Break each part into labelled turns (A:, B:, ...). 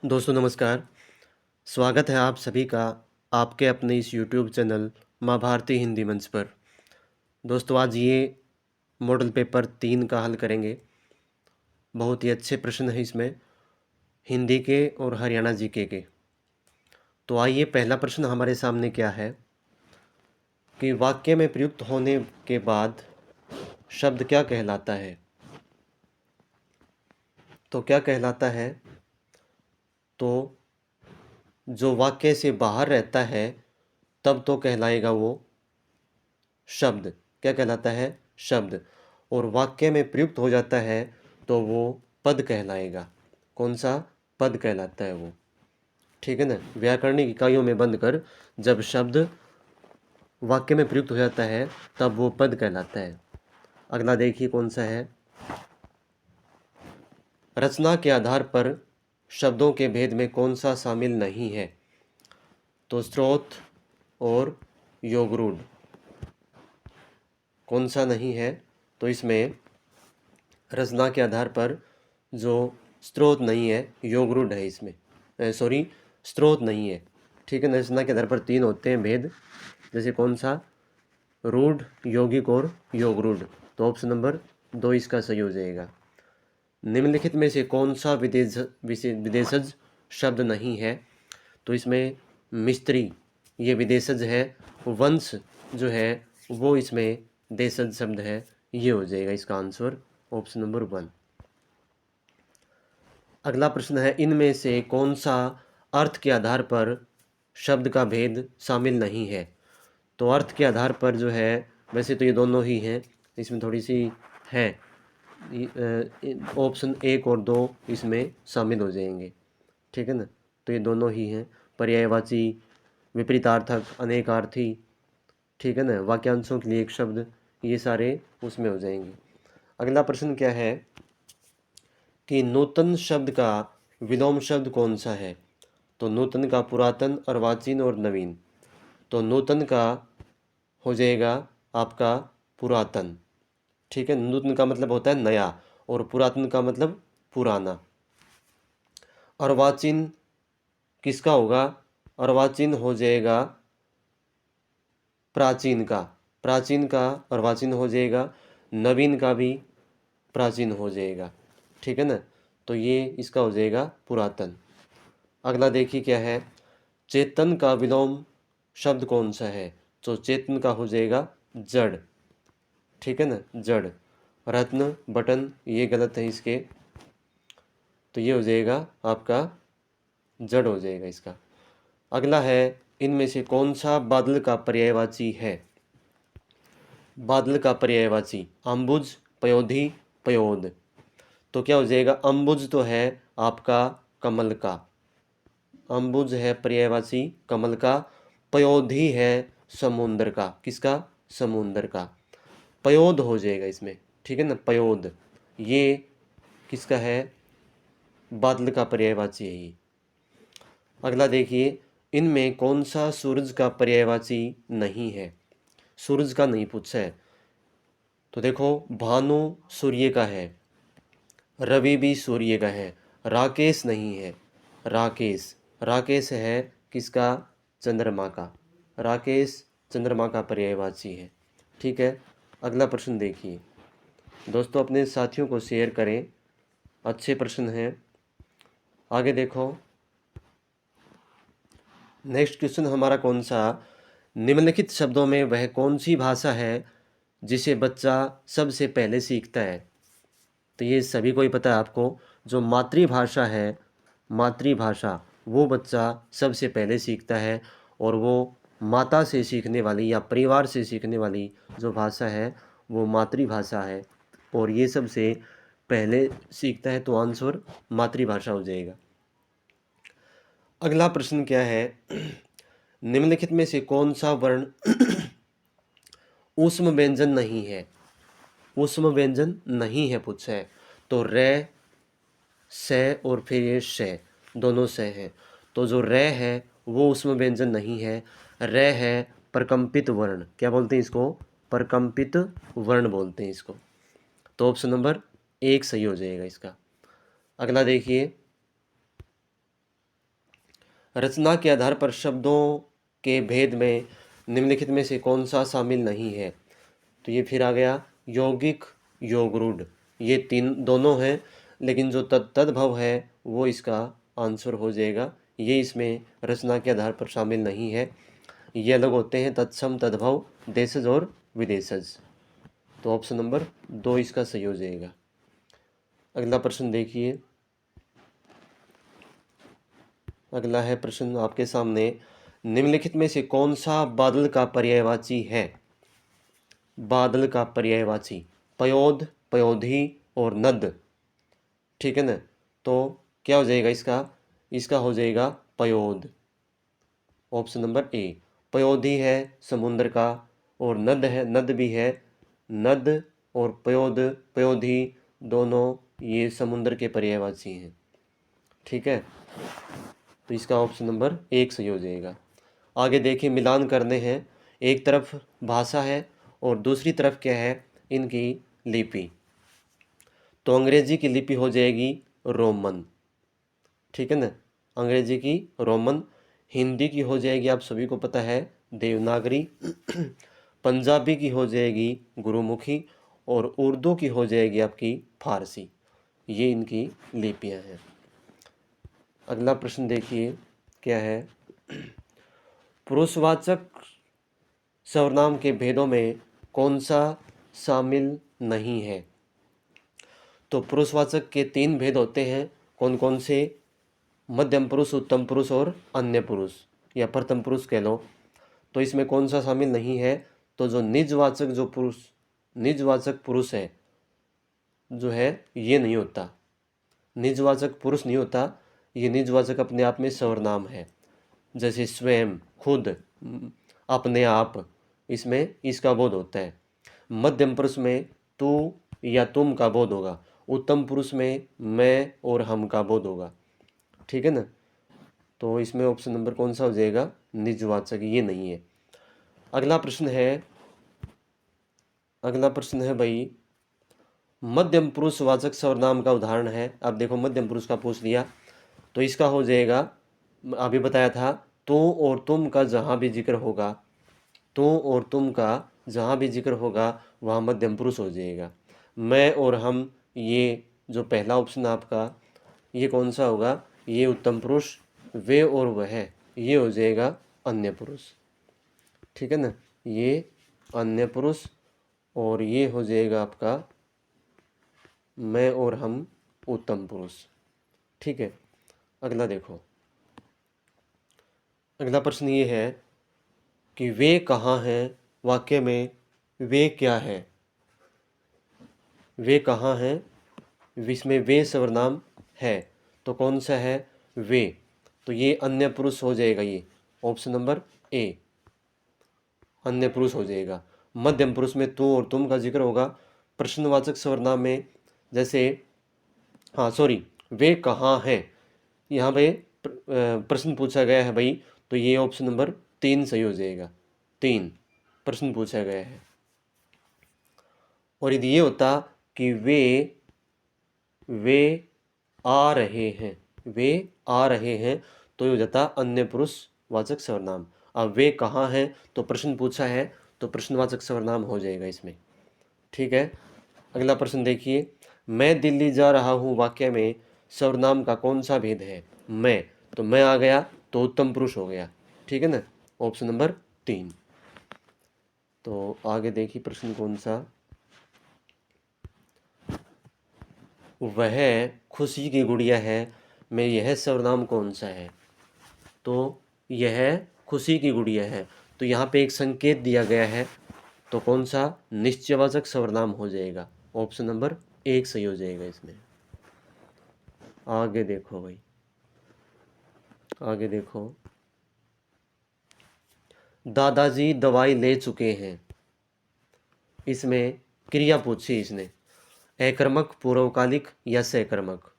A: दोस्तों नमस्कार। स्वागत है आप सभी का आपके अपने इस यूट्यूब चैनल माँ भारती हिंदी मंच पर। दोस्तों आज ये मॉडल पेपर 3 का हल करेंगे। बहुत ही अच्छे प्रश्न हैं इसमें, हिंदी के और हरियाणा जीके के। तो आइए, पहला प्रश्न हमारे सामने क्या है कि वाक्य में प्रयुक्त होने के बाद शब्द क्या कहलाता है। तो क्या कहलाता है, तो जो वाक्य से बाहर रहता है तब तो कहलाएगा वो शब्द। क्या कहलाता है? शब्द। और वाक्य में प्रयुक्त हो जाता है तो वो पद कहलाएगा। कौन सा? पद कहलाता है वो। ठीक है ना। व्याकरणिक इकाइयों में बंद कर, जब शब्द वाक्य में प्रयुक्त हो जाता है तब वो पद कहलाता है। अगला देखिए कौन सा है। रचना के आधार पर शब्दों के भेद में कौन सा शामिल नहीं है। तो स्रोत और योगरूढ़। कौन सा नहीं है? तो इसमें रचना के आधार पर जो स्रोत नहीं है, योगरूढ़ है इसमें। सॉरी, स्रोत नहीं है। ठीक है। रचना के आधार पर 3 होते हैं भेद, जैसे कौन सा? रूढ़, यौगिक और योगरूढ़। तो ऑप्शन नंबर 2 इसका सही हो जाएगा। निम्नलिखित में से कौन सा विदेशज शब्द नहीं है। तो इसमें मिस्त्री ये विदेशज है, वंश जो है वो इसमें देशज शब्द है। ये हो जाएगा इसका आंसर ऑप्शन नंबर 1। अगला प्रश्न है, इनमें से कौन सा अर्थ के आधार पर शब्द का भेद शामिल नहीं है। तो अर्थ के आधार पर जो है, वैसे तो ये दोनों ही हैं, इसमें थोड़ी सी है, ऑप्शन 1 और 2 इसमें शामिल हो जाएंगे। ठीक है ना। तो ये दोनों ही हैं, पर्यायवाची, विपरीतार्थक, अनेकार्थी। ठीक है ना। वाक्यांशों के लिए एक शब्द, ये सारे उसमें हो जाएंगे। अगला प्रश्न क्या है कि नूतन शब्द का विलोम शब्द कौन सा है। तो नूतन का पुरातन, अर्वाचीन और नवीन। तो नूतन का हो जाएगा आपका पुरातन। ठीक है। नूतन का मतलब होता है नया और पुरातन का मतलब पुराना। अर्वाचीन किसका होगा? अर्वाचीन हो जाएगा प्राचीन का। प्राचीन का अर्वाचीन हो जाएगा, नवीन का भी प्राचीन हो जाएगा। ठीक है ना। तो ये इसका हो जाएगा पुरातन। अगला देखिए क्या है, चेतन का विलोम शब्द कौन सा है। तो चेतन का हो जाएगा जड़। ठीक है ना, जड़। रत्न, बटन ये गलत है इसके, तो ये हो जाएगा आपका जड़ हो जाएगा इसका। अगला है, इनमें से कौन सा बादल का पर्यायवाची है। बादल का पर्यायवाची अम्बुज, पयोधी, पयोद। तो क्या हो जाएगा? अम्बुज तो है आपका कमल का, अम्बुज है पर्यायवाची कमल का। पयोधी है समुंदर का। किसका? समुंदर का। पयोद हो जाएगा इसमें। ठीक है ना, पयोद ये किसका है? बादल का पर्यायवाची है ये। अगला देखिए, इनमें कौन सा सूरज का पर्यायवाची नहीं है। सूरज का नहीं पूछा है। तो देखो, भानु सूर्य का है, रवि भी सूर्य का है, राकेश नहीं है। राकेश, राकेश है किसका? चंद्रमा का। राकेश चंद्रमा का पर्यायवाची है। ठीक है। अगला प्रश्न देखिए दोस्तों, अपने साथियों को शेयर करें, अच्छे प्रश्न हैं। आगे देखो, नेक्स्ट क्वेश्चन हमारा कौन सा, निम्नलिखित शब्दों में वह कौन सी भाषा है जिसे बच्चा सबसे पहले सीखता है। तो ये सभी को ही पता है आपको, जो मातृभाषा है, मातृभाषा वो बच्चा सबसे पहले सीखता है। और वो माता से सीखने वाली या परिवार से सीखने वाली जो भाषा है वो मातृभाषा है, और ये सबसे पहले सीखता है। तो आंसर मातृभाषा हो जाएगा। अगला प्रश्न क्या है, निम्नलिखित में से कौन सा वर्ण ऊष्म व्यंजन नहीं है। ऊष्म व्यंजन नहीं है पूछा है। तो रे, से और फिर ये श, दोनों से हैं। तो जो रे है वो ऊष्म व्यंजन नहीं है। रे है प्रकंपित वर्ण। क्या बोलते हैं इसको? प्रकंपित वर्ण बोलते हैं इसको। तो ऑप्शन नंबर 1 सही हो जाएगा इसका। अगला देखिए, रचना के आधार पर शब्दों के भेद में निम्नलिखित में से कौन सा शामिल नहीं है। तो ये फिर आ गया यौगिक, योगरूढ़, ये तीन दोनों हैं, लेकिन जो तद्भव है वो इसका आंसर हो जाएगा। ये इसमें रचना के आधार पर शामिल नहीं है। ये अलग होते हैं, तत्सम, तद्भव, देशज और विदेशज। तो ऑप्शन नंबर 2 इसका सही हो जाएगा। अगला प्रश्न देखिए। अगला है प्रश्न आपके सामने, निम्नलिखित में से कौन सा बादल का पर्यायवाची है। बादल का पर्यायवाची पयोद, पयोधी और नद, ठीक है ना। तो क्या हो जाएगा इसका, इसका हो जाएगा पयोद, ऑप्शन नंबर ए। पयोधी है समुद्र का, और नद है, नद भी है, नद और पयोद, पयोधी दोनों ये समुद्र के पर्यायवाची हैं, ठीक है। तो इसका ऑप्शन नंबर 1 सही हो जाएगा। आगे देखिए, मिलान करने हैं। एक तरफ भाषा है और दूसरी तरफ क्या है, इनकी लिपि। तो अंग्रेजी की लिपि हो जाएगी रोमन, ठीक है ना, अंग्रेजी की रोमन। हिंदी की हो जाएगी, आप सभी को पता है, देवनागरी। पंजाबी की हो जाएगी गुरुमुखी, और उर्दू की हो जाएगी आपकी फारसी। ये इनकी लिपियां हैं। अगला प्रश्न देखिए क्या है, पुरुषवाचक सर्वनाम के भेदों में कौन सा शामिल नहीं है। तो पुरुषवाचक के 3 भेद होते हैं, कौन कौन से, मध्यम पुरुष, उत्तम पुरुष और अन्य पुरुष, या प्रथम पुरुष कह लो। तो इसमें कौन सा शामिल नहीं है, तो जो निजवाचक, जो पुरुष, निजवाचक पुरुष है जो है, ये नहीं होता, निजवाचक पुरुष नहीं होता। ये निजवाचक अपने आप में सर्वनाम है, जैसे स्वयं, खुद, अपने आप, इसमें इसका बोध होता है। मध्यम पुरुष में तू या तुम का बोध होगा, उत्तम पुरुष में मैं और हम का बोध होगा, ठीक है ना। तो इसमें ऑप्शन नंबर कौन सा हो जाएगा, निजवाचक, ये नहीं है। अगला प्रश्न है, अगला प्रश्न है भाई, मध्यम पुरुषवाचक सर्वनाम का उदाहरण है। अब देखो, मध्यम पुरुष का पूछ लिया, तो इसका हो जाएगा, अभी बताया था, तो और तुम का जहाँ भी जिक्र होगा, तो और तुम का जहाँ भी जिक्र होगा वहाँ मध्यम पुरुष हो जाएगा। मैं और हम, ये जो पहला ऑप्शन आपका, ये कौन सा होगा, ये उत्तम पुरुष। वे और वह, ये हो जाएगा अन्य पुरुष, ठीक है ना, ये अन्य पुरुष। और ये हो जाएगा आपका मैं और हम, उत्तम पुरुष, ठीक है। अगला देखो, अगला प्रश्न ये है कि वे कहाँ हैं, वाक्य में वे क्या है। वे कहाँ हैं, इसमें वे सर्वनाम है, तो कौन सा है, वे। तो ये अन्य पुरुष हो जाएगा, ये ऑप्शन नंबर ए, अन्य पुरुष हो जाएगा। मध्यम पुरुष में तू और तुम का जिक्र होगा। प्रश्नवाचक सर्वनाम में जैसे, हाँ सॉरी, वे कहाँ हैं, यहाँ पे प्रश्न पूछा गया है भाई, तो ये ऑप्शन नंबर 3 सही हो जाएगा। 3 प्रश्न पूछा गया है। और यदि ये होता कि वे आ रहे हैं, वे आ रहे हैं, तो ये हो जाता अन्य पुरुष वाचक सर्वनाम। अब वे कहाँ हैं, तो प्रश्न पूछा है, तो प्रश्नवाचक सर्वनाम हो जाएगा इसमें, ठीक है। अगला प्रश्न देखिए, मैं दिल्ली जा रहा हूँ वाक्य में सर्वनाम का कौन सा भेद है। मैं, तो मैं आ गया, तो उत्तम पुरुष हो गया, ठीक है ना, ऑप्शन नंबर 3। तो आगे देखिए प्रश्न कौन सा, वह खुशी की गुड़िया है में यह सर्वनाम कौन सा है। तो यह खुशी की गुड़िया है, तो यहाँ पे एक संकेत दिया गया है, तो कौन सा, निश्चयवाचक सर्वनाम हो जाएगा, ऑप्शन नंबर 1 सही हो जाएगा इसमें। आगे देखो भाई, आगे देखो, दादाजी दवाई ले चुके हैं, इसमें क्रिया पूछी इसने, अकर्मक, पूर्वकालिक या सकर्मक।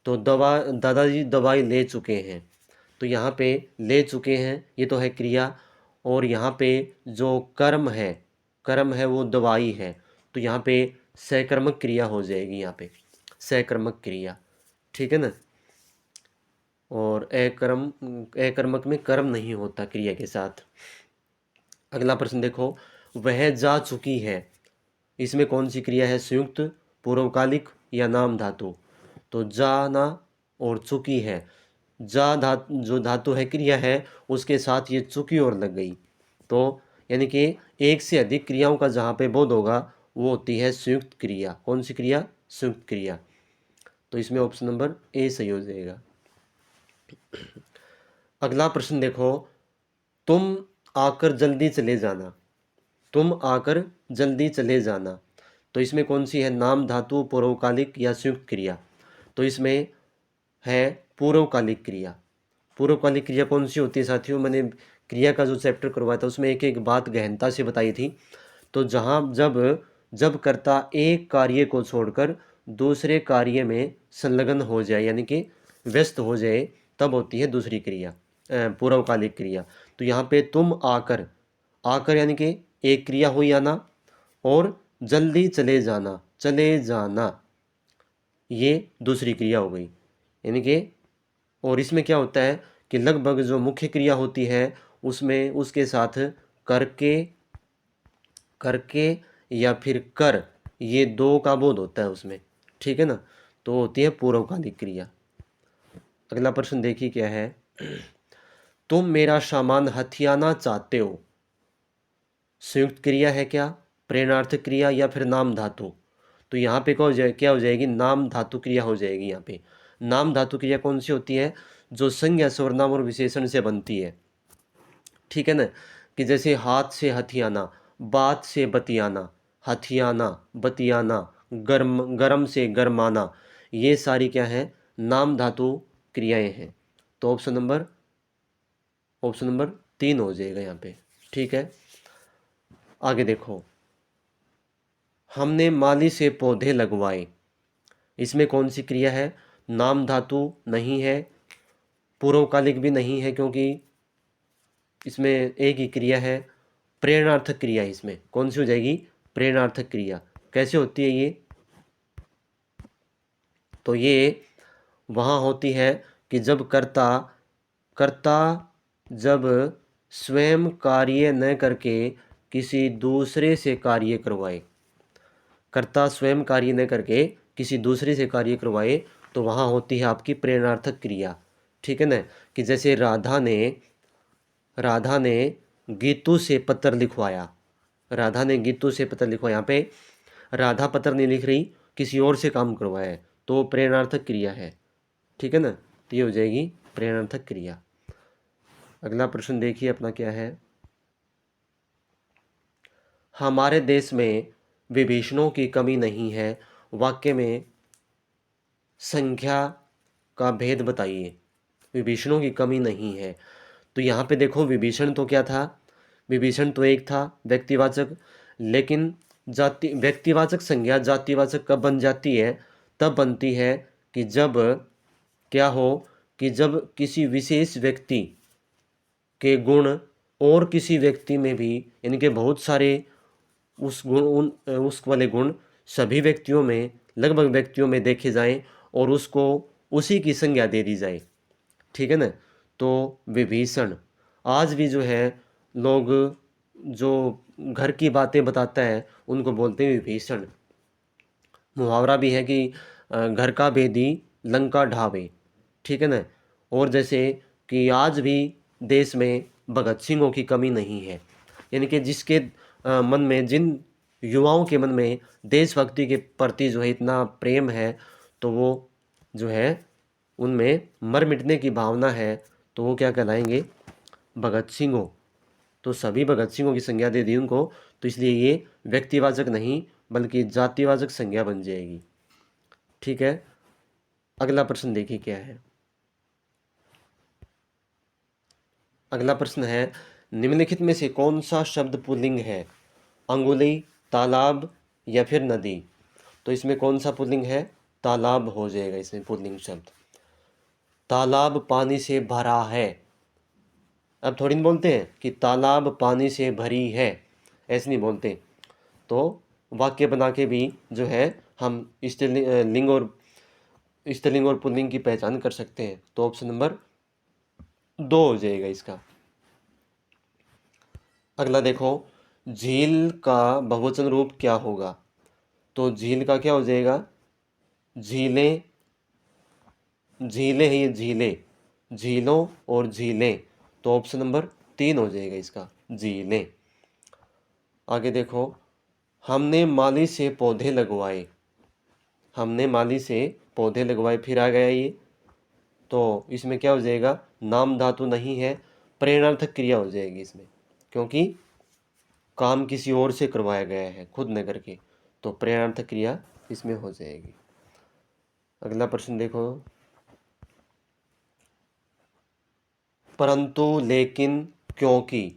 A: तो दादाजी दवाई ले चुके हैं, तो यहाँ पे ले चुके हैं, ये तो है क्रिया, और यहाँ पे जो कर्म है, कर्म है वो दवाई है, तो यहाँ पे सकर्मक क्रिया हो जाएगी, यहाँ पे सकर्मक क्रिया, ठीक है ना। और और अकर्मक में कर्म नहीं होता क्रिया के साथ। अगला प्रश्न देखो, वह जा चुकी है, इसमें कौन सी क्रिया है? संयुक्त, पूर्वकालिक या नाम धातु? तो जाना और चुकी है, जा जो धातु है, क्रिया है, उसके साथ ये चुकी और लग गई, तो यानी कि एक से अधिक क्रियाओं का जहाँ पे बोध होगा वो होती है संयुक्त क्रिया। कौन सी क्रिया? संयुक्त क्रिया। तो इसमें ऑप्शन नंबर ए सही हो जाएगा। अगला प्रश्न देखो, तुम आकर जल्दी चले जाना, तुम आकर जल्दी चले जाना, तो इसमें कौन सी है? नाम धातु, पूर्वकालिक या संयुक्त क्रिया? तो इसमें है पूर्वकालिक क्रिया। पूर्वकालिक क्रिया कौन सी होती है साथियों? मैंने क्रिया का जो चैप्टर करवाया था उसमें एक एक बात गहनता से बताई थी। तो जहाँ जब कर्ता एक कार्य को छोड़कर दूसरे कार्य में संलग्न हो जाए, यानी कि व्यस्त हो जाए, तब होती है दूसरी क्रिया, पूर्वकालिक क्रिया। तो यहाँ पे तुम आकर, आकर यानी कि एक क्रिया हुई आना, और जल्दी चले जाना, चले जाना, ये दूसरी क्रिया हो गई। यानी कि और इसमें क्या होता है कि लगभग जो मुख्य क्रिया होती है उसमें उसके साथ करके, करके या फिर कर, ये दो का बोध होता है उसमें, ठीक है ना। तो होती है पूर्वकालिक क्रिया। अगला प्रश्न देखिए क्या है, तुम मेरा सामान हथियाना चाहते हो, संयुक्त क्रिया है क्या, प्रेरणार्थक क्रिया या फिर नाम धातु? तो यहाँ पे क्या हो जाएगी? नाम धातु क्रिया हो जाएगी। यहाँ पे नाम धातु क्रिया कौन सी होती है? जो संज्ञा, सर्वनाम और विशेषण से बनती है, ठीक है ना। कि जैसे हाथ से हथियाना, बात से बतियाना, हथियाना, बतियाना, गरम से गरमाना, ये सारी क्या है? नाम धातु क्रियाएं हैं। तो ऑप्शन नंबर 3 हो जाएगा यहाँ पे, ठीक है। आगे देखो, हमने माली से पौधे लगवाए, इसमें कौन सी क्रिया है? नाम धातु नहीं है, पूर्वकालिक भी नहीं है, क्योंकि इसमें एक ही क्रिया है, प्रेरणार्थक क्रिया। इसमें कौन सी हो जाएगी? प्रेरणार्थक क्रिया। कैसे होती है ये? तो ये वहाँ होती है कि जब कर्ता कर्ता जब स्वयं कार्य न करके किसी दूसरे से कार्य करवाए, कर्ता स्वयं कार्य न करके किसी दूसरे से कार्य करवाए, तो वहाँ होती है आपकी प्रेरणार्थक क्रिया, ठीक है ना। कि जैसे राधा ने गीतू से पत्र लिखवाया, राधा ने गीतू से पत्र लिखवाया। यहाँ पे राधा पत्र नहीं लिख रही, किसी और से काम करवाया है, तो प्रेरणार्थक क्रिया है, ठीक है ना। तो ये हो जाएगी प्रेरणार्थक क्रिया। अगला प्रश्न देखिए अपना क्या है, हमारे देश में विभीषणों की कमी नहीं है, वाक्य में संख्या का भेद बताइए। विभीषणों की कमी नहीं है, तो यहाँ पे देखो विभीषण तो क्या था? विभीषण तो एक था व्यक्तिवाचक, लेकिन जाति व्यक्तिवाचक संज्ञा जातिवाचक कब बन जाती है? तब बनती है कि जब क्या हो, कि जब किसी विशेष व्यक्ति के गुण और किसी व्यक्ति में भी, यानी कि बहुत सारे उस वाले गुण सभी व्यक्तियों में, लगभग व्यक्तियों में देखे जाएं, और उसको उसी की संज्ञा दे दी जाए, ठीक है ना। तो विभीषण आज भी जो है, लोग जो घर की बातें बताता है उनको बोलते हैं विभीषण। मुहावरा भी है कि घर का भेदी लंका ढावे, ठीक है ना। और जैसे कि आज भी देश में भगत सिंहों की कमी नहीं है, यानी कि जिसके मन में, जिन युवाओं के मन में देशभक्ति के प्रति जो है इतना प्रेम है, तो वो जो है उनमें मर मिटने की भावना है, तो वो क्या कहलाएंगे? भगत सिंहों। तो सभी भगत सिंहों की संज्ञा दे दी उनको, तो इसलिए ये व्यक्तिवाचक नहीं बल्कि जातिवाचक संज्ञा बन जाएगी, ठीक है। अगला प्रश्न देखिए क्या है। अगला प्रश्न है, निम्नलिखित में से कौन सा शब्द पुल्लिंग है? अंगुली, तालाब या फिर नदी? तो इसमें कौन सा पुल्लिंग है? तालाब हो जाएगा इसमें पुल्लिंग शब्द। तालाब पानी से भरा है, अब थोड़ी नहीं बोलते हैं कि तालाब पानी से भरी है, ऐसे नहीं बोलते। तो वाक्य बना के भी जो है हम स्त्रीलिंग और पुल्लिंग की पहचान कर सकते हैं। तो ऑप्शन नंबर दो हो जाएगा इसका। अगला देखो, झील का बहुवचन रूप क्या होगा? तो झील का क्या हो जाएगा? झीलें, झीलें है ये, झीलें, झीलों और झीलें, तो ऑप्शन नंबर 3 हो जाएगा इसका, झीलें। आगे देखो, हमने माली से पौधे लगवाए, हमने माली से पौधे लगवाए, फिर आ गया ये, तो इसमें क्या हो जाएगा? नाम धातु नहीं है, प्रेरणार्थक क्रिया हो जाएगी इसमें, क्योंकि काम किसी और से करवाया गया है, खुद न करके, तो प्रेरणार्थक क्रिया इसमें हो जाएगी। अगला प्रश्न देखो, परंतु, लेकिन, क्योंकि,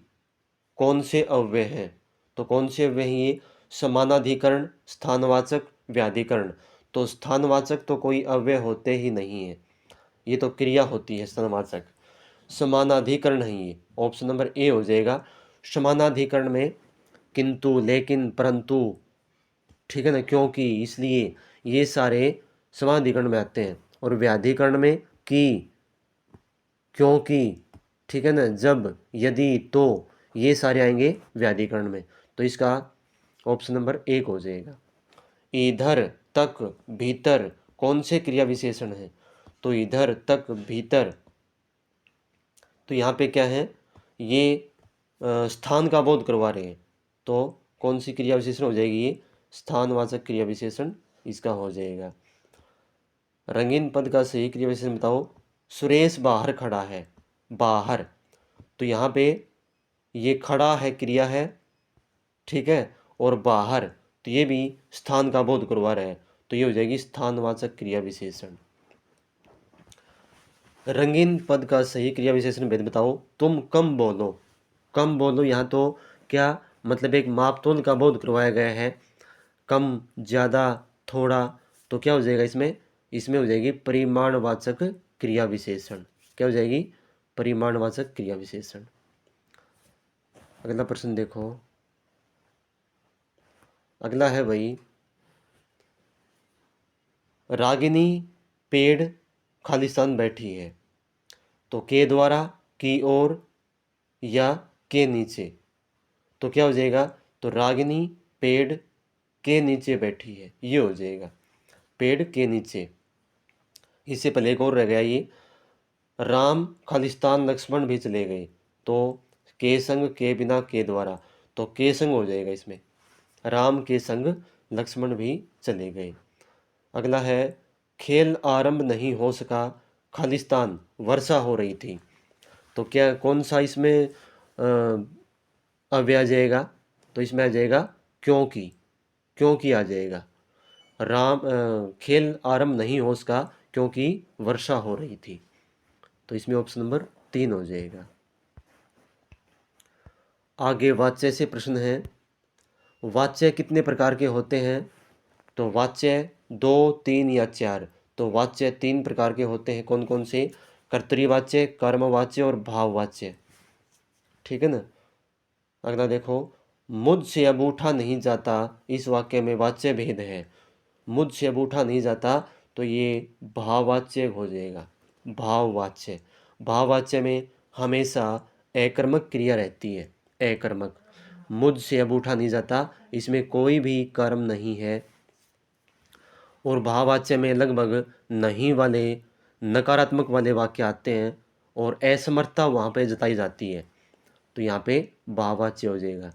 A: कौन से अव्यय हैं? तो कौन से अव्यय हैं ये? समानाधिकरण, स्थानवाचक, व्याधिकरण। तो स्थानवाचक तो कोई अव्यय होते ही नहीं है, ये तो क्रिया होती है स्थानवाचक। समानाधिकरण है ये, ऑप्शन नंबर ए हो जाएगा। समानाधिकरण में किंतु, लेकिन, परंतु, ठीक है ना, क्योंकि, इसलिए, ये सारे समानाधिकरण में आते हैं। और व्याधिकरण में कि, क्योंकि, ठीक है ना, जब, यदि, तो, ये सारे आएंगे व्याधिकरण में। तो इसका ऑप्शन नंबर 1 हो जाएगा। इधर, तक, भीतर, कौन से क्रिया विशेषण हैं? तो इधर, तक, भीतर, तो यहाँ पे क्या है? ये स्थान का बोध करवा रहे हैं, तो कौन सी क्रिया विशेषण हो जाएगी? ये स्थानवाचक क्रिया विशेषण इसका हो जाएगा। रंगीन पद का सही क्रिया विशेषण बताओ। सुरेश बाहर खड़ा है, बाहर, तो यहाँ पे ये खड़ा है क्रिया है, ठीक है, और बाहर, तो ये भी स्थान का बोध करवा रहा है, तो ये हो जाएगी स्थानवाचक क्रिया विशेषण। रंगीन पद का सही क्रिया विशेषण भेद बताओ। तुम कम बोलो, कम बोलो, यहाँ तो क्या मतलब एक मापतोल का बोध करवाया गया है, कम, ज़्यादा, थोड़ा, तो क्या हो जाएगा इसमें? इसमें हो जाएगी परिमाणवाचक क्रिया विशेषण। क्या हो जाएगी? परिमाणवाचक क्रिया विशेषण। अगला प्रश्न देखो, अगला है भाई, रागिनी पेड़ खालिस्तान बैठी है, तो के द्वारा, की ओर, या के नीचे, तो क्या हो जाएगा? तो रागिनी पेड़ के नीचे बैठी है, ये हो जाएगा, पेड़ के नीचे। इससे पहले एक और रह गया ये, राम खालिस्तान लक्ष्मण भी चले गए, तो के संग, के बिना, के द्वारा, तो के संग हो जाएगा इसमें, राम के संग लक्ष्मण भी चले गए। अगला है, खेल आरंभ नहीं हो सका, खालिस्तान वर्षा हो रही थी, तो क्या, कौन सा इसमें अव्यय आ जाएगा? तो इसमें आ जाएगा क्योंकि, क्योंकि आ जाएगा। खेल आरंभ नहीं हो सका क्योंकि वर्षा हो रही थी, तो इसमें ऑप्शन नंबर 3 हो जाएगा। आगे वाच्य से प्रश्न है, वाच्य कितने प्रकार के होते हैं? तो वाच्य 2, 3 या 4, तो वाच्य 3 प्रकार के होते हैं। कौन कौन से? कर्तृवाच्य, कर्मवाच्य और भाववाच्य, ठीक है ना। अगला देखो, मुझसे अब उठा नहीं जाता, इस वाक्य में वाच्य भेद है। मुझसे अब उठा नहीं जाता, तो ये भाववाच्य हो जाएगा, भाववाच्य। भाववाच्य में हमेशा अकर्मक क्रिया रहती है, अकर्मक। मुझसे अब उठा नहीं जाता, इसमें कोई भी कर्म नहीं है, और भाववाच्य में लगभग नहीं वाले, नकारात्मक वाले वाक्य आते हैं, और असमर्थता वहाँ पे जताई जाती है, तो यहाँ पे भाववाच्य हो जाएगा।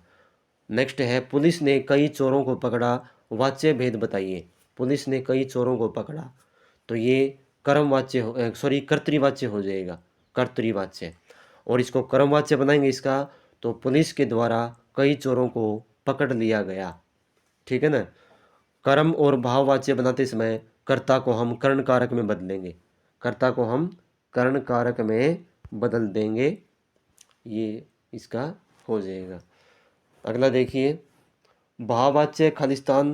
A: नेक्स्ट है, पुलिस ने कई चोरों को पकड़ा, वाच्य भेद बताइए। पुलिस ने कई चोरों को पकड़ा, तो ये कर्मवाच्य सॉरी कर्तृवाच्य हो जाएगा, कर्तृवाच्य। और इसको कर्मवाच्य बनाएंगे इसका, तो पुलिस के द्वारा कई चोरों को पकड़ लिया गया, ठीक है ना। कर्म और भाववाच्य बनाते समय कर्ता को हम कर्ण कारक में बदलेंगे, कर्ता को हम कर्ण कारक में बदल देंगे, ये इसका हो जाएगा। अगला देखिए, भाववाच्य खालिस्तान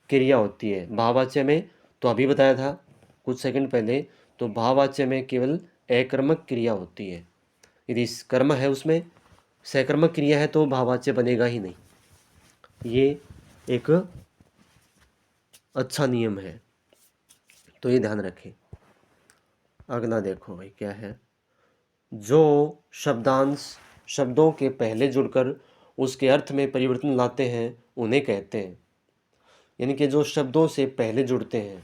A: क्रिया होती है भाववाच्य में, तो अभी बताया था कुछ सेकंड पहले, तो भाववाच्य में केवल अकर्मक क्रिया होती है। यदि कर्म है उसमें सकर्मक क्रिया है तो भाववाच्य बनेगा ही नहीं, ये एक अच्छा नियम है, तो ये ध्यान रखें। अगला देखो भाई क्या है, जो शब्दांश शब्दों के पहले जुड़कर उसके अर्थ में परिवर्तन लाते हैं उन्हें कहते हैं। यानी कि जो शब्दों से पहले जुड़ते हैं,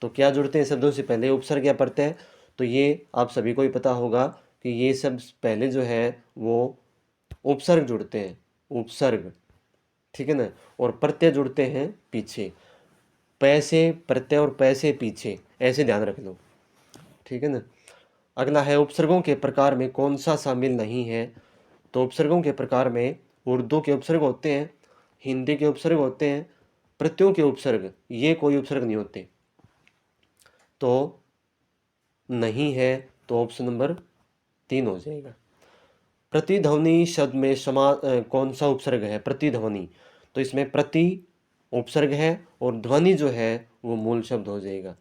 A: तो क्या जुड़ते हैं शब्दों से पहले? उपसर्ग या प्रत्यय। तो ये आप सभी को ही पता होगा कि ये सब पहले जो है वो उपसर्ग जुड़ते हैं, उपसर्ग, ठीक है ना। और प्रत्यय जुड़ते हैं पीछे, पैसे प्रत्यय और पैसे पीछे, ऐसे ध्यान रख लो, ठीक है ना। अगला है उपसर्गों के प्रकार में कौन सा शामिल नहीं है? तो उपसर्गों के प्रकार में उर्दू के उपसर्ग होते हैं, हिंदी के उपसर्ग होते हैं, प्रत्ययों के उपसर्ग, ये कोई उपसर्ग नहीं होते। तो नहीं है, तो ऑप्शन नंबर 3 हो जाएगा। प्रतिध्वनि शब्द में कौन सा उपसर्ग है? प्रतिध्वनि, तो इसमें प्रति उपसर्ग है और ध्वनि जो है वो मूल शब्द हो जाएगा।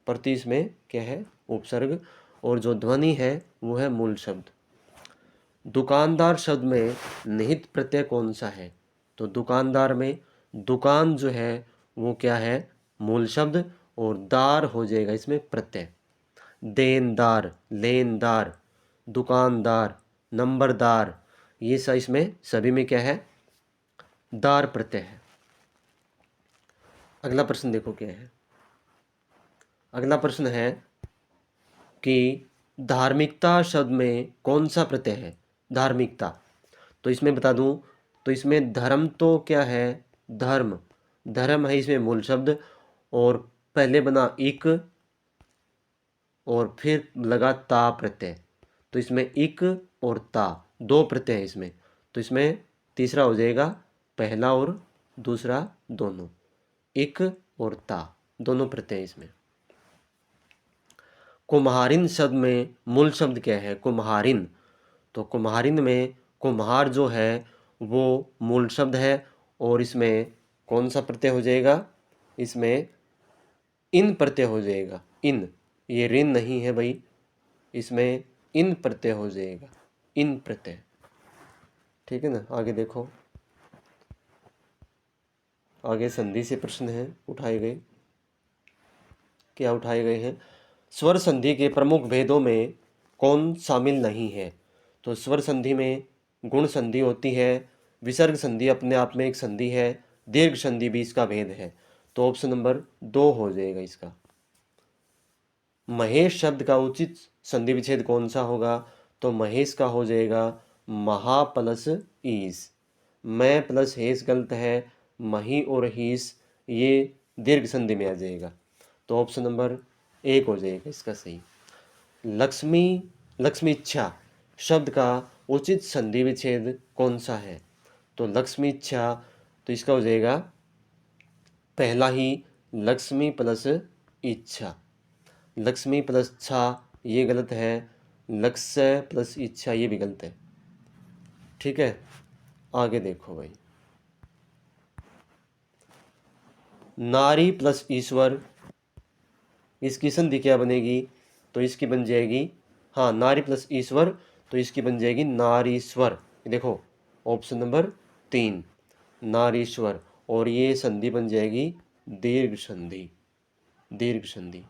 A: प्रति इसमें क्या है? उपसर्ग, और जो ध्वनि है वो है मूल शब्द। दुकानदार शब्द में निहित प्रत्यय कौन सा है? तो दुकानदार में दुकान जो है वो क्या है? मूल शब्द, और दार हो जाएगा इसमें प्रत्यय। देनदार, लेनदार, दुकानदार, नंबरदार, ये सब इसमें सभी में क्या है? दार प्रत्यय है। अगला प्रश्न देखो क्या है। अगला प्रश्न है कि धार्मिकता शब्द में कौन सा प्रत्यय है? धार्मिकता, तो इसमें बता दूं, तो इसमें धर्म तो क्या है? धर्म, धर्म है इसमें मूल शब्द, और पहले बना इक और फिर लगा ता प्रत्यय, तो इसमें इक और ता दो प्रत्यय है इसमें, तो इसमें तीसरा हो जाएगा पहला और दूसरा दोनों, इक और ता दोनों प्रत्यय इसमें। कुम्हारिन शब्द में मूल शब्द क्या है? कुम्हारिन, तो कुम्हारिन में कुम्हार जो है वो मूल शब्द है, और इसमें कौन सा प्रत्यय हो जाएगा? इसमें इन प्रत्यय हो जाएगा, इन, ये ऋण नहीं है भाई, इसमें इन प्रत्यय हो जाएगा, इन प्रत्यय, ठीक है ना। आगे देखो, आगे संधि से प्रश्न है उठाए गए। क्या उठाए गए हैं? स्वर संधि के प्रमुख भेदों में कौन शामिल नहीं है? तो स्वर संधि में गुण संधि होती है, विसर्ग संधि अपने आप में एक संधि है, दीर्घ संधि भी इसका भेद है। तो ऑप्शन नंबर 2 हो जाएगा इसका। महेश शब्द का उचित संधि विच्छेद कौन सा होगा? तो महेश का हो जाएगा महा प्लस ईस। मैं प्लस हेस गलत है, मही और हीस ये दीर्घ संधि में आ जाएगा, तो ऑप्शन नंबर 1 हो जाएगा इसका सही। लक्ष्मी, लक्ष्मी इच्छा शब्द का उचित संधि विच्छेद कौन सा है? तो लक्ष्मी इच्छा, तो इसका हो जाएगा पहला ही, लक्ष्मी प्लस इच्छा। लक्ष्मी प्लस छा ये गलत है, लक्ष्य प्लस इच्छा ये भी गलत है, ठीक है। आगे देखो भाई, नारी प्लस ईश्वर, इसकी संधि क्या बनेगी? तो इसकी बन जाएगी, हाँ, नारी प्लस ईश्वर, तो इसकी बन जाएगी नारीश्वर। देखो ऑप्शन नंबर 3 नारीश्वर, और ये संधि बन जाएगी दीर्घ संधि, दीर्घ संधि।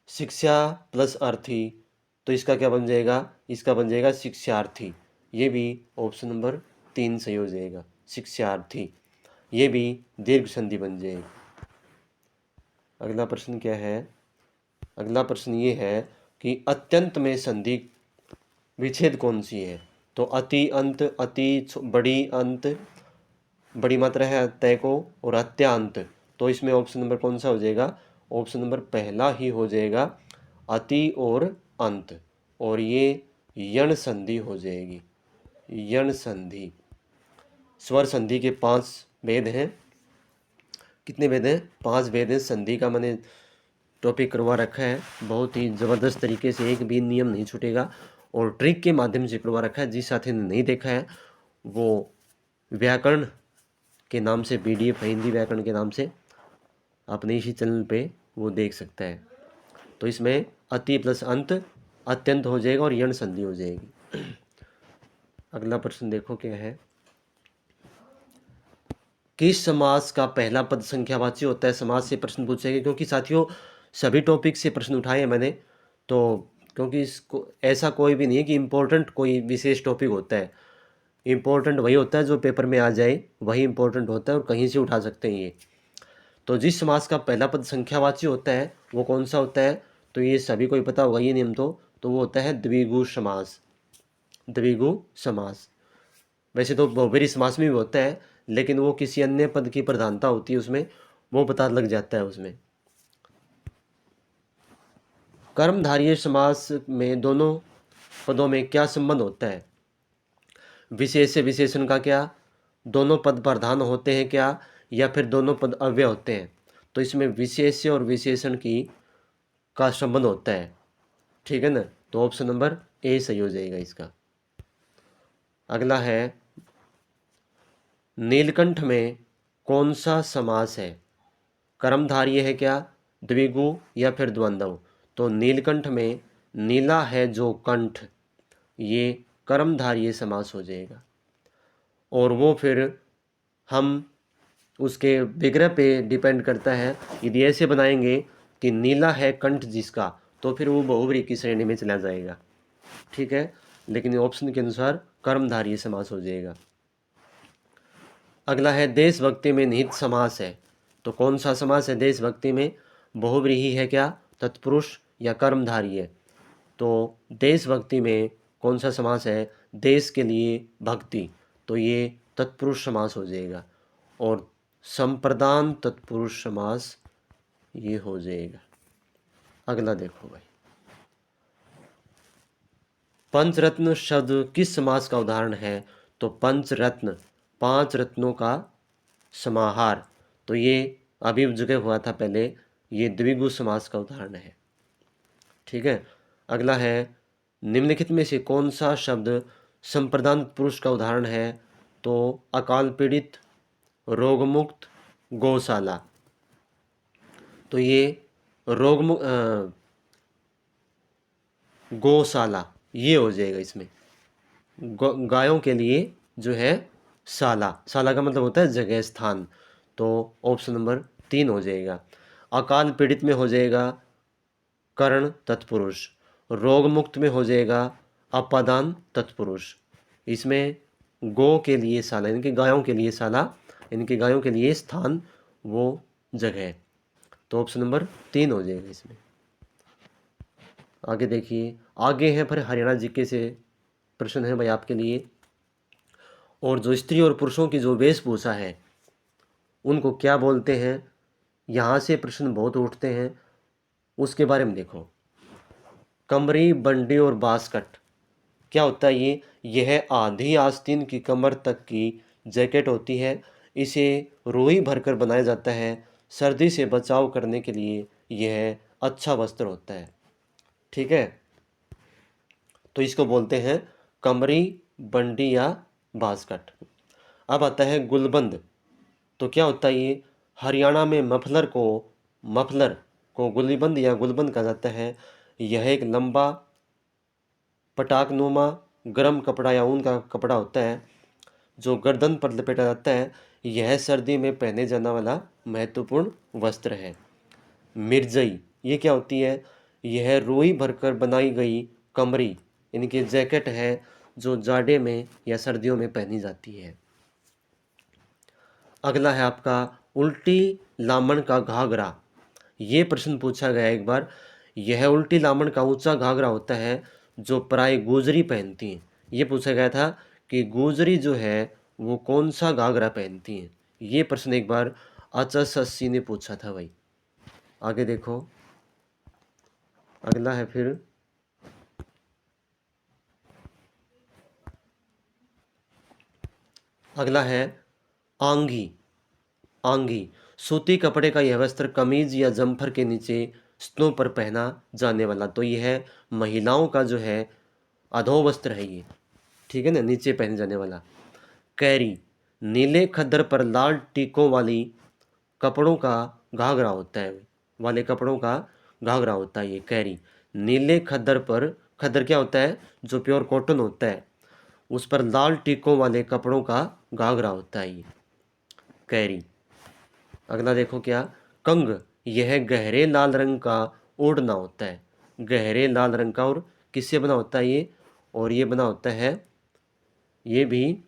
A: शिक्षा प्लस अर्थी, तो इसका क्या बन जाएगा? इसका बन जाएगा शिक्षार्थी, ये भी ऑप्शन नंबर 3 सही हो जाएगा, शिक्षार्थी, ये भी दीर्घ संधि बन जाएगी। अगला प्रश्न क्या है? अगला प्रश्न ये है कि अत्यंत में संधि विच्छेद कौन सी है? तो अति अंत, अति बड़ी अंत, बड़ी मात्रा है तय को, और अत्यांत, तो इसमें ऑप्शन नंबर कौन सा हो जाएगा? ऑप्शन नंबर पहला ही हो जाएगा, अति और अंत, और ये यण संधि हो जाएगी, यण संधि। स्वर संधि के 5 भेद हैं। कितने भेद हैं? 5 भेद हैं। संधि का मैंने टॉपिक करवा रखा है, बहुत ही ज़बरदस्त तरीके से, एक भी नियम नहीं छूटेगा, और ट्रिक के माध्यम से करवा रखा है। जिस साथी ने नहीं देखा है वो व्याकरण के नाम से PDF है, हिंदी व्याकरण के नाम से, अपने इसी चैनल पे वो देख सकता है। तो इसमें अति प्लस अंत अत्यंत हो जाएगा और यण संधि हो जाएगी। अगला प्रश्न देखो क्या है। किस समास का पहला पद संख्यावाची होता है? समास से प्रश्न पूछेंगे, क्योंकि साथियों सभी टॉपिक से प्रश्न उठाए हैं मैंने, तो क्योंकि इसको ऐसा कोई भी नहीं है कि इम्पोर्टेंट कोई विशेष टॉपिक होता है। इम्पोर्टेंट वही होता है जो पेपर में आ जाए, वही इम्पोर्टेंट होता है और कहीं से उठा सकते हैं ये। तो जिस समास का पहला पद संख्यावाची होता है वो कौन सा होता है? तो ये सभी को ही पता होगा ये नियम तो वो होता है द्विगु समास। द्विगु समास वैसे तो बहुब्रीहि समास में भी होता है, लेकिन वो किसी अन्य पद की प्रधानता होती है उसमें, वो पता लग जाता है उसमें। कर्मधारय समास में दोनों पदों में क्या संबंध होता है? विशेष से विशेषण का क्या, दोनों पद प्रधान होते हैं क्या, या फिर दोनों पद अव्यय होते हैं? तो इसमें विशेष्य और विशेषण की का संबंध होता है, ठीक है ना। तो ऑप्शन नंबर ए सही हो जाएगा इसका। अगला है नीलकंठ में कौन सा समास है? कर्मधारय है क्या, द्विगु या फिर द्वंद्व? तो नीलकंठ में नीला है जो कंठ, ये कर्मधारय समास हो जाएगा। और वो फिर हम उसके विग्रह पे डिपेंड करता है। यदि ऐसे बनाएंगे कि नीला है कंठ जिसका, तो फिर वो बहुव्रीहि की श्रेणी में चला जाएगा, ठीक है। लेकिन ऑप्शन के अनुसार कर्मधारय समास हो जाएगा। अगला है देशभक्ति में निहित समास है, तो कौन सा समास है देशभक्ति में? बहुव्रीहि है क्या, तत्पुरुष या कर्मधारय? तो देशभक्ति में कौन सा समास है? देश के लिए भक्ति, तो ये तत्पुरुष समास हो जाएगा। और संप्रदान तत्पुरुष समास ये हो जाएगा। अगला देखो भाई, पंचरत्न शब्द किस समास का उदाहरण है? तो पंचरत्न, पांच रत्नों का समाहार, तो ये अभी जगह हुआ था पहले, ये द्विगु समास का उदाहरण है, ठीक है। अगला है निम्नलिखित में से कौन सा शब्द संप्रदान पुरुष का उदाहरण है? तो अकाल पीड़ित, रोगमुक्त, गौशाला। तो ये गौशाला ये हो जाएगा इसमें। गायों के लिए जो है शाला, शाला का मतलब होता है जगह, स्थान। तो ऑप्शन नंबर 3 हो जाएगा। अकाल पीड़ित में हो जाएगा कर्ण तत्पुरुष, रोग मुक्त में हो जाएगा अपादान तत्पुरुष। इसमें गौ के लिए शाला, इनकी गायों के लिए शाला, इनकी गायों के लिए स्थान, वो जगह। तो ऑप्शन नंबर 3 हो जाएगा इसमें। आगे देखिए, आगे है फिर हरियाणा जीके से प्रश्न है भाई आपके लिए। और जो स्त्री और पुरुषों की जो वेशभूषा है उनको क्या बोलते हैं? यहाँ से प्रश्न बहुत उठते हैं, उसके बारे में देखो। कमरी, बंडी और बास्कट क्या होता है ये? यह आधी आस्तीन की कमर तक की जैकेट होती है। इसे रुई भरकर बनाया जाता है। सर्दी से बचाव करने के लिए यह अच्छा वस्त्र होता है, ठीक है। तो इसको बोलते हैं कमरी, बंडी या बास्कट। अब आता है गुलबंद, तो क्या होता है ये? हरियाणा में मफलर को गुलबंद या गुलबंद कहा जाता है। यह एक लंबा पटाकनुमा गर्म कपड़ा या ऊन का कपड़ा होता है जो गर्दन पर लपेटा जाता है। यह सर्दी में पहने जाने वाला महत्वपूर्ण वस्त्र है। मिर्जई ये क्या होती है? यह रुई भरकर बनाई गई कमरी, इनकी जैकेट है जो जाड़े में या सर्दियों में पहनी जाती है। अगला है आपका उल्टी लामण का घाघरा। ये प्रश्न पूछा गया एक बार। यह उल्टी लामण का ऊंचा घाघरा होता है जो प्राय गुजरी पहनती हैं। ये पूछा गया था कि गुजरी जो है वो कौन सा घाघरा पहनती हैं। ये प्रश्न एक बार HSSC ने पूछा था भाई। आगे देखो, अगला है फिर अगला है आंगी। आंगी सूती कपड़े का यह वस्त्र कमीज या जम्फर के नीचे स्तनों पर पहना जाने वाला, तो यह महिलाओं का जो है अधो वस्त्र है ये, ठीक है ना, नीचे पहने जाने वाला। कैरी नीले खद्दर पर लाल टीकों वाली कपड़ों का घाघरा होता है, वाले कपड़ों का घाघरा होता है ये कैरी। नीले खद्दर पर, खद्दर क्या होता है? जो प्योर कॉटन होता है, उस पर लाल टीकों वाले कपड़ों का घाघरा होता है ये कैरी। अगला देखो क्या, कंग यह गहरे लाल रंग का ओढ़ना होता है। गहरे लाल रंग का, और किससे बना होता है ये, और ये बना होता है, ये भी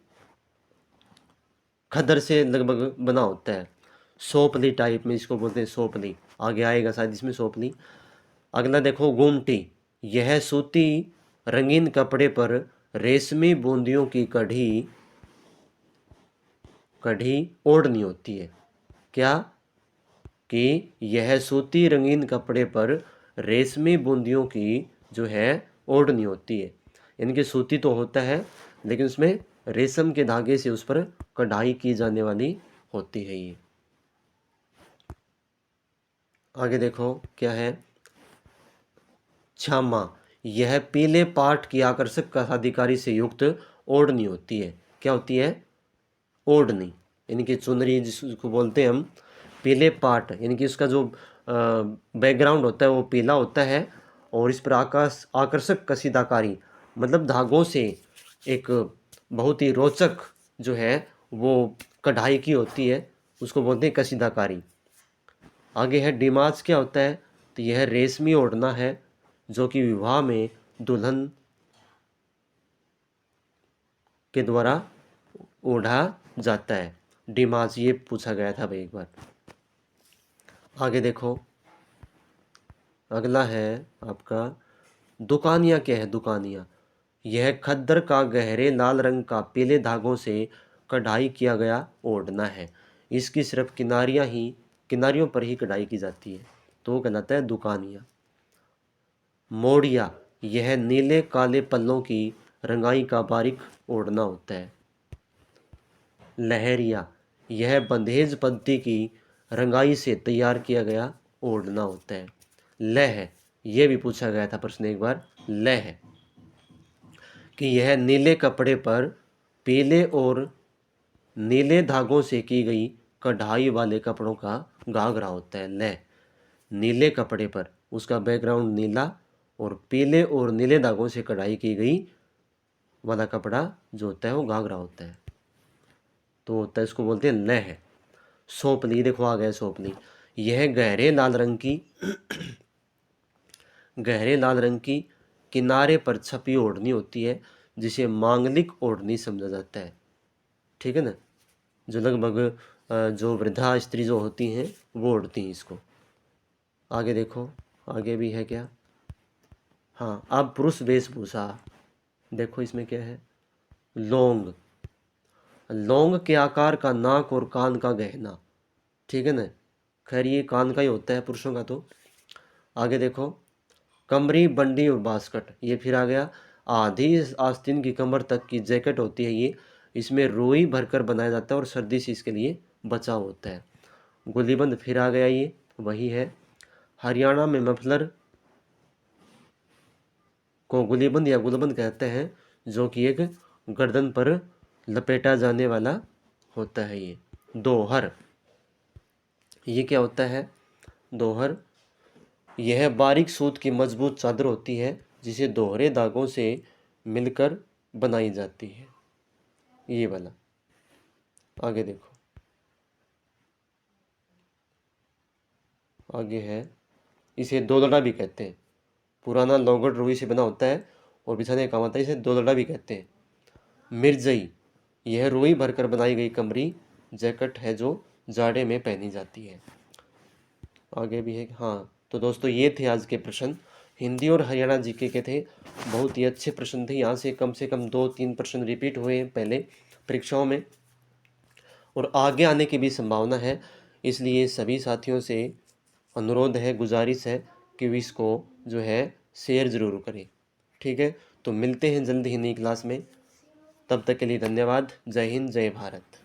A: खद्दर से लगभग बना होता है, सोपली टाइप में इसको बोलते हैं, सोपली। आगे आएगा शायद इसमें सोपली। अगला देखो गोमटी, यह सूती रंगीन कपड़े पर रेशमी बूंदियों की कढ़ी ओढ़नी होती है। क्या? कि यह सूती रंगीन कपड़े पर रेशमी बूंदियों की जो है ओढ़नी होती है। इनकी सूती तो होता है, लेकिन उसमें रेशम के धागे से उस पर कढ़ाई की जाने वाली होती है ये। आगे देखो क्या है, छामा, यह पीले पाट की आकर्षक कथाधिकारी से युक्त ओढ़नी होती है। क्या होती है? ओढ़नी, यानी कि चुनरी जिसको बोलते हैं हम, पीले पाट, यानी कि उसका जो बैकग्राउंड होता है वो पीला होता है, और इस पर आकर्षक कसीदाकारी, मतलब धागों से एक बहुत ही रोचक जो है वो कढ़ाई की होती है, उसको बोलते हैं कसीदाकारी। आगे है डिमाज, क्या होता है? तो यह रेशमी ओढ़ना है जो कि विवाह में दुल्हन के द्वारा ओढ़ा जाता है। डिमाज, ये पूछा गया था भाई एक बार। आगे देखो, अगला है आपका दुकानिया। क्या है दुकानिया? यह खद्दर का गहरे लाल रंग का पीले धागों से कढ़ाई किया गया ओढ़ना है। इसकी सिर्फ किनारियों पर ही कढ़ाई की जाती है, तो वो कहलाता है दुकानिया। मोड़िया, यह नीले काले पल्लों की रंगाई का बारीक ओढ़ना होता है। लहरिया, यह बंधेज पत्ती की रंगाई से तैयार किया गया ओढ़ना होता है। लह, यह भी पूछा गया था प्रश्न एक बार, लह, कि यह नीले कपड़े पर पीले और नीले धागों से की गई कढ़ाई वाले कपड़ों का घाघरा होता है। लह, नीले कपड़े पर, उसका बैकग्राउंड नीला और पीले और नीले धागों से कढ़ाई की गई वाला कपड़ा जो होता है वो घाघरा होता है, तो होता है, इसको बोलते हैं लह। सोपली, देखो आ गया सोपली, यह गहरे लाल रंग की किनारे पर छपी ओढ़नी होती है, जिसे मांगलिक ओढ़नी समझा जाता है। ठीक है ना, जो लगभग जो वृद्धा स्त्री जो होती हैं वो ओढ़ती हैं इसको। आगे देखो, आगे भी है क्या, हाँ, अब पुरुष वेशभूषा। देखो इसमें क्या है, लौंग, लौंग के आकार का नाक और कान का गहना। ठीक है ना, खैर ये कान का ही होता है पुरुषों का तो। आगे देखो, कमरी, बंडी और बास्कट, ये फिर आ गया। आधी आस्तीन की कमर तक की जैकेट होती है ये, इसमें रुई भरकर बनाया जाता है और सर्दी से इसके लिए बचाव होता है। गुलीबंद फिर आ गया, ये वही है। हरियाणा में मफलर को गुलीबंद या गुलबंद कहते हैं, जो कि एक गर्दन पर लपेटा जाने वाला होता है ये। दोहर, ये क्या होता है? दोहर, यह बारीक सूत की मजबूत चादर होती है जिसे दोहरे धागों से मिलकर बनाई जाती है, ये वाला। आगे देखो, आगे है, इसे दोदड़ा भी कहते हैं। पुराना लौगड़ रुई से बना होता है और बिछाने का काम आता है, इसे दोदड़ा भी कहते हैं। मिर्जई, यह रुई भरकर बनाई गई कमरी जैकेट है जो जाड़े में पहनी जाती है। आगे भी है, हाँ। तो दोस्तों ये थे आज के प्रश्न, हिंदी और हरियाणा जीके के थे। बहुत ही अच्छे प्रश्न थे, यहाँ से कम 2-3 प्रश्न रिपीट हुए हैं पहले परीक्षाओं में, और आगे आने की भी संभावना है। इसलिए सभी साथियों से अनुरोध है, गुजारिश है कि इसको जो है शेयर ज़रूर करें। ठीक है, तो मिलते हैं जल्द ही नई क्लास में। तब तक के लिए धन्यवाद। जय हिंद, जय भारत।